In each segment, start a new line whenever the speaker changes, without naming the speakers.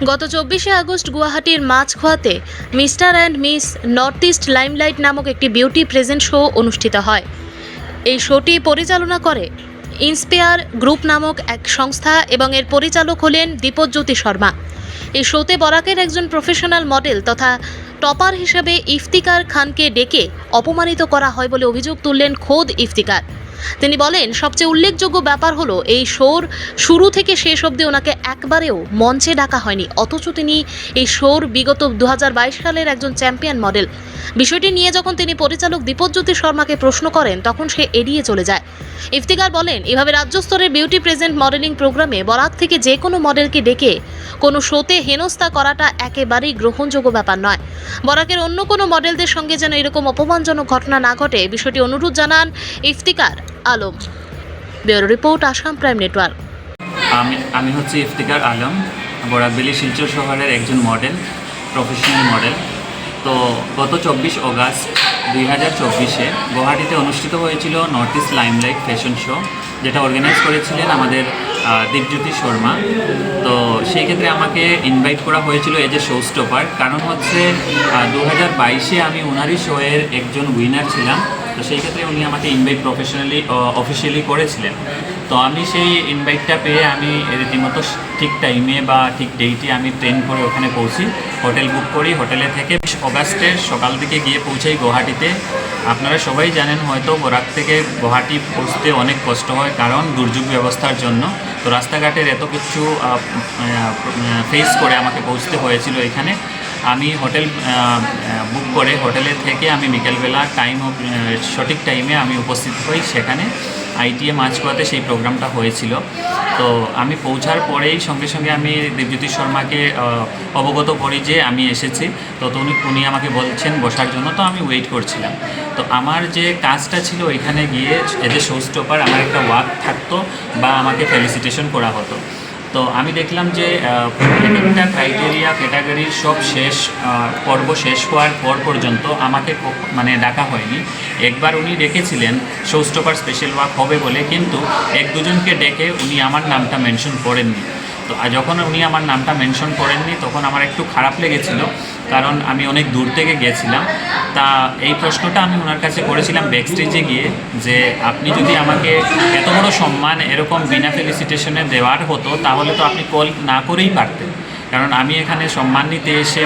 গত 24শে আগস্ট গুয়াহাটির মাছখোয়াতে mister and miss north east limelight নামক একটি বিউটি প্রেজেন্ট শো অনুষ্ঠিত হয়। এই শোটি পরিচালনা করে ইন্সপায়ার গ্রুপ নামক এক সংস্থা এবং এর পরিচালক হলেন দীপজ্যোতি শর্মা। এই শোতে বরাকের একজন প্রফেশনাল মডেল তথা টপার হিসেবে ইফতিকার খানকে ডেকে অপমানিত করা হয় বলে অভিযোগ তুললেন খোদ ইফতিকার। তিনি বলেন, সবচেয়ে উল্লেখযোগ্য ব্যাপার হলো এই শোর শুরু থেকে শেষ অবধি ওনাকে একবারেও মঞ্চে ডাকা হয়নি, অথচ তিনি এই শোর বিগত 2022 সালের একজন চ্যাম্পিয়ন মডেল। বিষয়টি নিয়ে যখন তিনি পরিচালক দীপজ্যোতি শর্মাকে প্রশ্ন করেন তখন সে এড়িয়ে চলে যায়। ইফতিকার বলেন, এভাবে রাজ্য স্তরের বিউটি প্রেজেন্ট মডেলিং প্রোগ্রামে বরাক থেকে যে কোনো মডেলকে ডেকে কোনো শোতে হেনস্থা করাটা একেবারেই গ্রহণযোগ্য ব্যাপার নয়। বরাকের অন্য কোনো মডেলদের সঙ্গে যেন এরকম অপমানজনক ঘটনা না ঘটে, বিষয়টি অনুরোধ জানান Iftikhar Alam. Bureau report, Assam prime network.
আমি হচ্ছে ইফতিকার আলম, বরাকবেলি শিলচর শহরের একজন মডেল, প্রফেশনাল মডেল। তো গত 24 অগাস্ট 2024-এ গুয়াহাটিতে অনুষ্ঠিত হয়েছিল north east limelight fashion show, যেটা অর্গানাইজ করেছিলেন আমাদের দীপজ্যোতি শর্মা। তো সেই ক্ষেত্রে আমাকে ইনভাইট করা হয়েছিল এজ এ শো স্টপার। কারণ হচ্ছে 2022-এ আমি ওনারই শোয়ের একজন উইনার ছিলাম। তো সেই ক্ষেত্রে উনি আমাকে ইনভাইট অফিসিয়ালি করেছিলেন। তো আমি সেই ইনভাইটটা পেয়ে আমি রীতিমতো ঠিক টাইমে বা ঠিক ডেটে আমি ট্রেন করে ওখানে পৌঁছি, হোটেল বুক করি। হোটেলে থেকে 20 অগাস্টের সকাল দিকে গিয়ে পৌঁছাই গুয়াহাটিতে। আপনারা সবাই জানেন হয়তো বরাক থেকে গুয়াহাটি পৌঁছতে অনেক কষ্ট হয়, কারণ দুর্যোগ ব্যবস্থার জন্য। তো রাস্তাঘাটের এত কিছু ফেস করে আমাকে পৌঁছতে হয়েছিল এখানে। আমি হোটেল বুক করে হোটেলে থেকে আমি বিকেলবেলা সঠিক টাইমে আমি উপস্থিত হই সেখানে। আইটিএ মাছখোয়াতে সেই প্রোগ্রামটা হয়েছিল। তো আমি পৌঁছার পরেই সঙ্গে সঙ্গে আমি দীপজ্যোতি শর্মাকে অবগত করি যে আমি এসেছি। তো উনি আমাকে বলছেন বসার জন্য, তো আমি ওয়েট করছিলাম। তো আমার যে কাজটা ছিল এখানে গিয়ে এজ এ শো স্টপার আমার একটা ওয়াক থাকতো বা আমাকে ফেলিসিটেশন করা হতো। তো আমি দেখলাম যে একটা ক্রাইটেরিয়া ক্যাটাগরির সব পর্ব শেষ হওয়ার পর পর্যন্ত আমাকে ডাকা হয়নি। একবার উনি ডেকেছিলেন শো স্টপার স্পেশাল ওয়াক হবে বলে, কিন্তু 1-2জনকে ডেকে উনি আমার নামটা মেনশন করেননি। তো যখন উনি আমার নামটা মেনশন করেননি তখন আমার একটু খারাপ লেগেছিল, কারণ আমি অনেক দূর থেকে গিয়েছিলাম। তা এই প্রশ্নটা আমি ওনার কাছে করেছিলাম ব্যাকস্টেজে গিয়ে, যে আপনি যদি আমাকে এত বড় সম্মান এরকম বিনা ফেলিসিটেশনে দেওয়ার হতো তাহলে তো আপনি কল না করেই পারতেন। কারণ আমি এখানে সম্মান নিতে এসে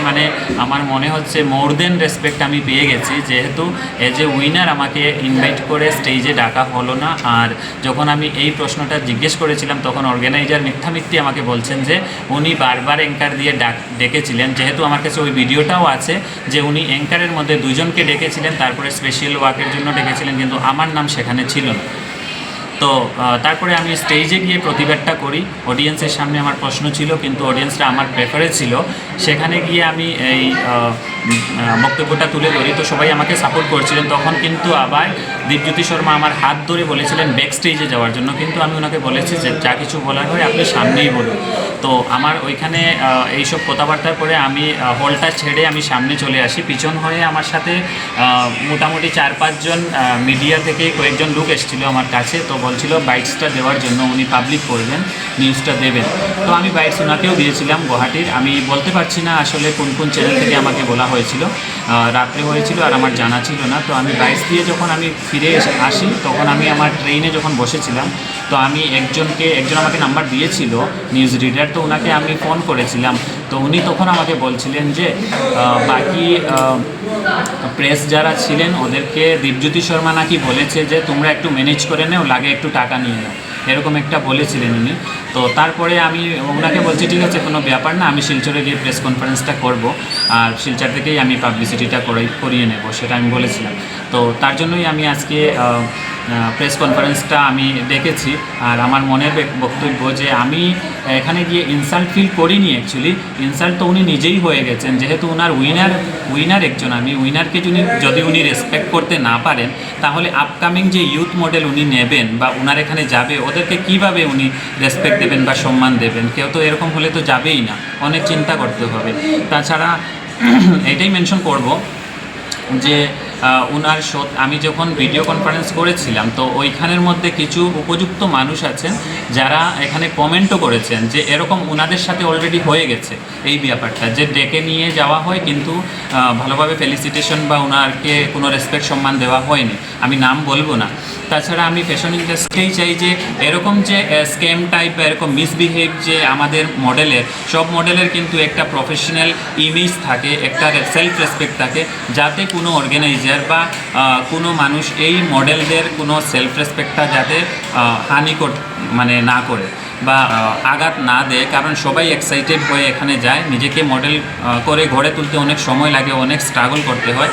আমার মনে হচ্ছে মোর দেন রেসপেক্ট আমি পেয়ে গেছি, যেহেতু এজ এ উইনার আমাকে ইনভাইট করে স্টেজে ডাকা হলো না। আর যখন আমি এই প্রশ্নটা জিজ্ঞেস করেছিলাম তখন অর্গানাইজার মিথ্যামিথ্যি আমাকে বলছেন যে উনি বারবার অ্যাঙ্কার দিয়ে ডেকেছিলেন। যেহেতু আমার কাছে ওই ভিডিওটাও আছে যে উনি অ্যাঙ্কারের মধ্যে 2জনকে ডেকেছিলেন, তারপরে স্পেশাল ওয়াকের জন্য ডেকেছিলেন, কিন্তু আমার নাম সেখানে ছিল না। তো তারপরে আমি স্টেজে গিয়ে প্রতিবাদটা করি। অডিয়েন্সের সামনে আমার প্রশ্ন ছিল, কিন্তু অডিয়েন্সরা আমার প্রেফারে ছিল। সেখানে গিয়ে আমি এই বক্তব্যটা তুলে ধরি। তো সবাই আমাকে সাপোর্ট করছিলেন। তখন কিন্তু আবার দীপজ্যোতি শর্মা আমার হাত ধরে বলেছিলেন ব্যাক স্টেজে যাওয়ার জন্য, কিন্তু আমি ওনাকে বলেছি যে যা কিছু বলার হয় আপনি সামনেই বলুন। তো আমার ওইখানে এইসব কথাবার্তার পরে আমি হলটা ছেড়ে আমি সামনে চলে আসি। পিছন হয়ে আমার সাথে মোটামুটি 4-5 জন মিডিয়া থেকে কয়েকজন লোক এসেছিল আমার কাছে। তো বলছিল বাইটসটা দেওয়ার জন্য, উনি পাবলিক করবেন, নিউজটা দেবেন। তো আমি বাইটস ওনাকেও দিয়েছিলাম গুয়াহাটির। আমি বলতে পারছি না আসলে কোন কোন চ্যানেল থেকে আমাকে বলা হয়েছিল, রাত্রে হয়েছিল আর আমার জানা ছিল না। তো আমি বাইটস দিয়ে যখন আমি ফিরে আসি তখন আমি আমার ট্রেনে যখন বসেছিলাম, তো আমি একজন আমাকে নাম্বার দিয়েছিল নিউজ রিডার। তো ওনাকে আমি ফোন করেছিলাম। তো উনি তখন আমাকে বলছিলেন যে বাকি প্রেস যারা ছিলেন ওদেরকে দীপজ্যোতি শর্মা নাকি বলেছে যে তোমরা একটু ম্যানেজ করে নেও, লাগে একটু টাকা নিয়ে নাও, এরকম একটা বলেছিলেন উনি। তো তারপরে আমি ওনাকে বলছি ঠিক আছে, কোনো ব্যাপার না, আমি শিলচরে গিয়ে প্রেস কনফারেন্সটা করব, আর শিলচর থেকেই আমি পাবলিসিটিটা করিয়ে নেব, সেটা আমি বলেছিলাম। তো তার জন্যই আমি আজকে প্রেস কনফারেন্সটা আমি ডেকেছি। আর আমার মনের বক্তব্য যে আমি এখানে গিয়ে ইনসাল্ট ফিল করিনি। অ্যাকচুয়ালি ইনসাল্ট তো উনি নিজেই হয়ে গেছেন, যেহেতু ওনার উইনার একজন। আমি উইনারকে যদি উনি রেসপেক্ট করতে না পারেন, তাহলে আপকামিং যে ইউথ মডেল উনি নেবেন বা ওনার এখানে যাবে, ওদেরকে কিভাবে উনি রেসপেক্ট দেবেন বা সম্মান দেবেন? কেউ তো এরকম হলে তো যাবেই না, অনেক চিন্তা করতে হবে। তাছাড়া এটাই মেনশন করব যে ওনার আমি যখন ভিডিও কনফারেন্স করেছিলাম, তো ওইখানের মধ্যে কিছু উপযুক্ত মানুষ আছেন যারা এখানে কমেন্টও করেছেন যে এরকম ওনাদের সাথে অলরেডি হয়ে গেছে এই ব্যাপারটা, যে ডেকে নিয়ে যাওয়া হয় কিন্তু ভালোভাবে ফেলিসিটেশন বা ওনারকে কোনো রেসপেক্ট সম্মান দেওয়া হয়নি। আমি নাম বলবো না। তাছাড়া আমি ফ্যাশন ইন্ডাস্ট্রিতেই চাই যে এরকম যে স্ক্যাম টাইপ বা এরকম মিসবিহেভ যে আমাদের মডেলের, সব মডেলের কিন্তু একটা প্রফেশনাল ইমেজ থাকে, একটা সেলফ রেসপেক্ট থাকে, যাতে কোনো অর্গানাইজার বা কোনো মানুষ এই মডেলদের কোনো সেলফ রেসপেক্টটা যাতে হানি না করে বা আঘাত না দেয়। কারণ সবাই এক্সাইটেড হয়ে এখানে যায়, নিজেকে মডেল করে গড়ে তুলতে অনেক সময় লাগে, অনেক স্ট্রাগল করতে হয়।